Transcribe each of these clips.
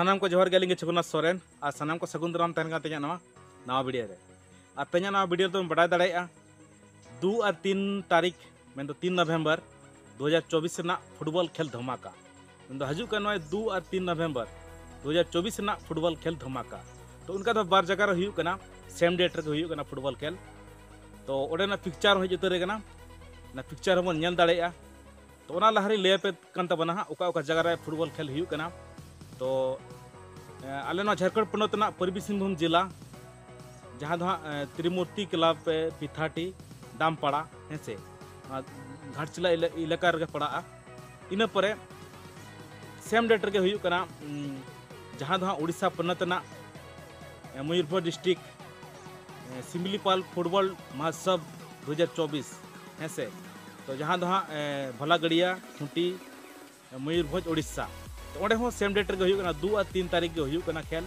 सानाम को जोहर गेलिंगे छगुना सोरेन और सानाम को सगुन दाराम तहन का तेना नवा वीडियो रे और तेना नवा वीडियो तो बड़ा दाड़ा 2 और 3 तारीख मैं 3 नवंबर 2024 से फुटबॉल खेल धमाका मैं हजूक 2 और 3 नवंबर 2024 से फुटबॉल खेल धमाका तो उनका तो बार जगह हुई सेम डेट रे हुई फुटबॉल खेल तो ओडेना पिक्चर हो उतरेगा ना पिक्चर हम नेल दाड़ा तो ओना लहारी ले पे तबना ओका जगह रे फुटबॉल खेल हुई तो आले झारखंड पनत पूर्वी सिंहभूम जिला जहाँ दो त्रिमूर्ति क्लब पिथाटी दामपाड़ा हेसे घाटशिला इलाका रे पड़ा इन परे सेम डेट रे हुई जहाँ दो उड़ीसा पनत मयूरभंज डिस्ट्रिक्ट सिमलीपाल फुटबॉल महोत्सव 2024 हेसे तो जहाँ दो भलागड़िया खूंटी मयूरभंज उड़ीसा तो ओंडे हो सेम डेट रे हुई 2 और 3 तारीख के हुई खेल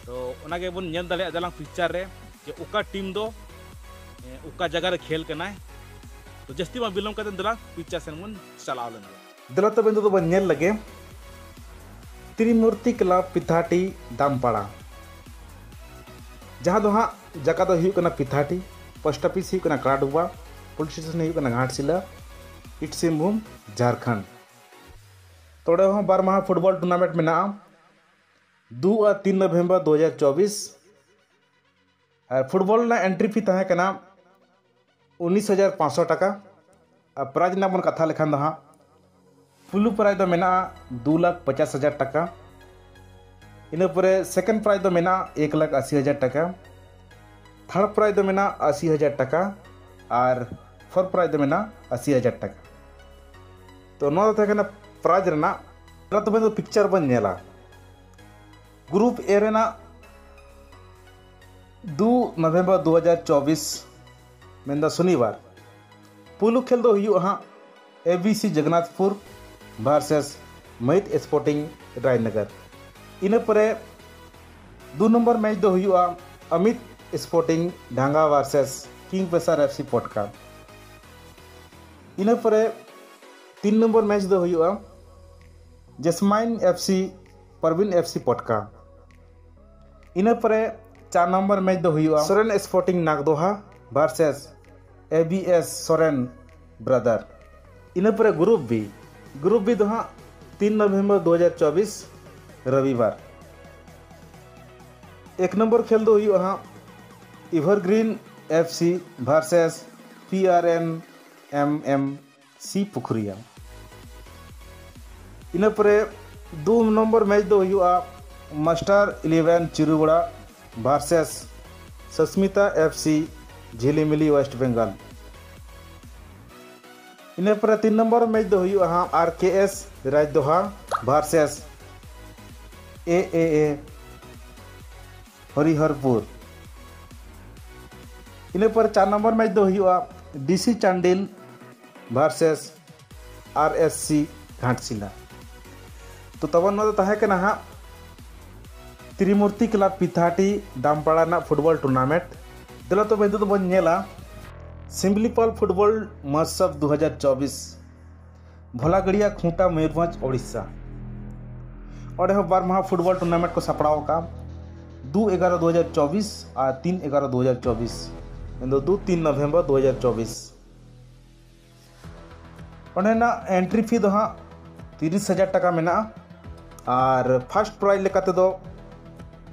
तो ओनागे बन नेल दाड़े दलांग पिक्चर रे जे ओका टीम दो ओका जगह रे खेल कना तो जस्ती मा बिलोम कते दलांग पिक्चर सेन मन चलाव लेना दला तो बिंदु तो बन नेल लगे त्रिमूर्ति क्लब पिथाटी दामपाड़ा जहाँ दो जगह दो हुई पिथाटी पोस्ट ऑफिस हुई काड़ुबा पुलिस स्टेशन हुई घाटशिला ईस्ट सिंहभूम झारखंड तोड़े हो बार माह फुटबॉल टूर्नामेंट में 2 और 3 नवंबर 2024 फुटबॉल ना एंट्री फी तहे 19,500 टका प्राइज ना बन कथा लेखान दो फुलू प्राइज दो मेना 2,50,000 टका इन परे सेकंड प्राइज दो मेना 1,80,000 टका थर्ड प्राइज दो मेना 80,000 टका और फोर्थ प्राइज दो मेना 80,000 टका तो नो थे प्राइज रेना तो पिक्चर बन नेला ग्रुप ए रेना 2 नवंबर 2024 मेंदा शनिवार पुलू खेल दो हुई ABC Jagannathpur versus Mahit sporting Raynagar इन परे 2 नंबर मैच दो हुई Amit sporting Dhanga versus Kingfisher FC Patka इन परे 3 नंबर मैच दो हुई जस्माइन FC परवीन FC पटका इन परे 4 नंबर मैच दो हुई Soren sporting Nagdoha versus ABS Soren brother इन परे ग्रुप बी दो 3 नवंबर 2024 रविवार 1 नंबर खेल दो हुई evergreen FC versus PRN MMC Pukhriya इन परे 2 नंबर मैच दो हुई master 11 Chirugada versus Sasmita FC Jhilimili West Bengal इन पर 3 नंबर मैच दो हुई RKS Rajdoha versus AAA Hariharpur इन पर 4 नंबर मैच दो हुई DC Chandil versus RSC Ghatshila तो तब ना त्रिमूर्ति क्लब पिथाटी दामपाड़ा ना फुटबॉल टूर्नामेंट दिला तो बिंदु तो बन नेला सिमलीपाल फुटबॉल महोत्सव 2024 भोलागड़िया खूंटा मयूरभंज उड़ीसा और बार माह फुटबॉल टूर्नामेंट को सपड़ाव का 2/11/2024 और 3/11/2024 2-3 नवंबर 2024 और ना एंट्री फी दो 30,000 टका मेना और फर्स्ट प्राइज लेकाते दो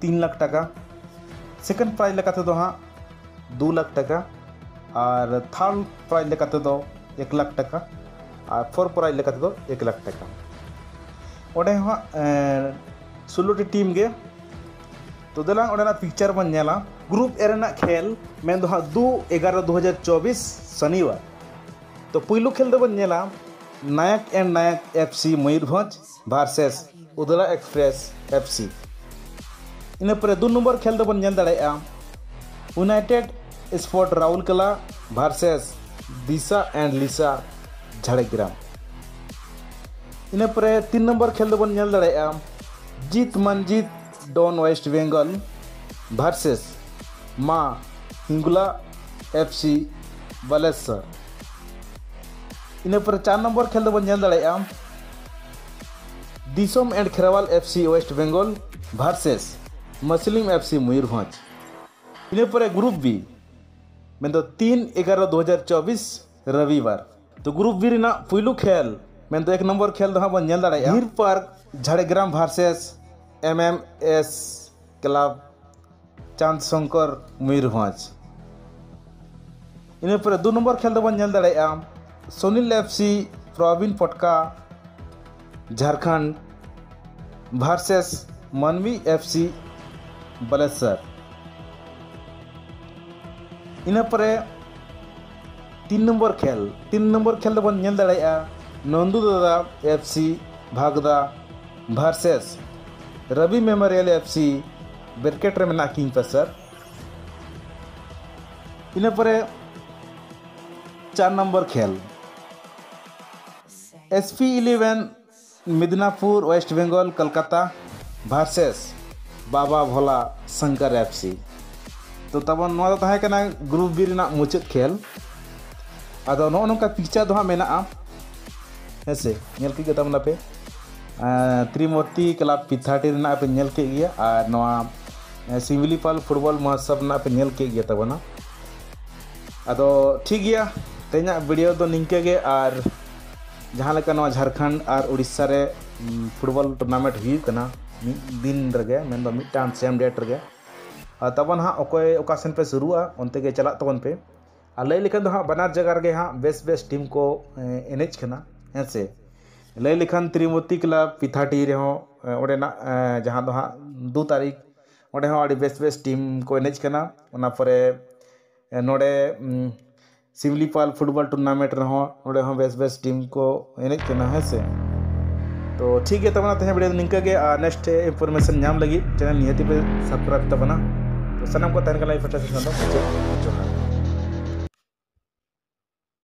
3 लाख टका सेकंड प्राइज लेकाते दो 2 लाख टका और थर्ड प्राइज लेकाते दो 1 लाख टका और फोर्थ प्राइज लेकाते दो 1 लाख टका ओडे 16 टीम गे तो दलांग ओडे ना पिक्चर बन नेला ग्रुप ए रेना खेल में दो 2/11/2024 शनिवार तो पुइलू खेल दो बन नेला Nayak and Nayak FC Mayurbhanj versus Udala express FC इन पर 2 नंबर खेल दो बन नेल दाड़ा united sport Rourkela versus Disha and Lisa Jhargram इन पर 3 नंबर खेल दो बन नेल दाड़ा जीत मनजीत डॉन वेस्ट बंगाल वर्सेस माँ हिंगुला FC बालेश्वर इन पर 4 नंबर खेल दो बन नेल दाड़ा Disom and Kherwal FC West Bengal versus Muslim FC Mayurbhanj. इन पर ग्रुप बी में 3/11/2024 रविवार। तो ग्रुप बी रिना पुलू खेल में 1 नंबर खेल दो बन नेल दाड़े Heer park Jhargram versus MMS club Chand Shankar Mayurbhanj. इन पर 2 नंबर खेल दो बन नेल दाड़े Sonil FC Praveen Patka Jharkhand versus Manvi FC Balesar. इन पर 3 नंबर खेल बन नेल दाड़ेया Nandu Dada FC Bhagda versus Ravi memorial FC बेरकेट रे मेना किंग पेसर। इन पर 4 नंबर खेल SP11 Midnapur West Bengal Calcutta versus Baba Bhola Shankar FC. तो तब ग्रुप बी मुचाद खेल आदो नोका पिक्चर दो मेना हेसे नेल के तबना पे त्रिमूर्ति क्लब पिथाटी पे नेल के गया और नवा सिमिलीपाल फुटबॉल महोत्सव ना पे नेल के गया तबना। आदो ठीक गया तेना वीडियो दो निंके गे और जहाँ लेका नवा झारखंड और उड़ीसा रे फुटबॉल टूर्नामेंट हुई कना दिन रगे मेन मिटान सेम डेट रगे तबन हाँ अकोय ओका सेन पे शुरुआ उनते के चला तबन पे और लय लेखन हाँ बनार जगह रगे हाँ बेस टीम को एनेज कना हेसे लय लेखन त्रिमूर्ति क्लब पिथाटी रे ओडेना जहाँ दो हाँ 2 तारीख ओडे हाँ बेस टीम को एनेज कना ओना परे नोडे सिमलीपाल फुटबॉल टूर्नामेंट रहो बेस टीम को एनेज करना है से। तो ठीक है तबना तेज वीडियो निंका के नेक्स्ट इन्फॉर्मेशन नाम लगी चैनल निहती पे सब्सक्राइब तबना। तो सनम को तहन का लाइफ अच्छा से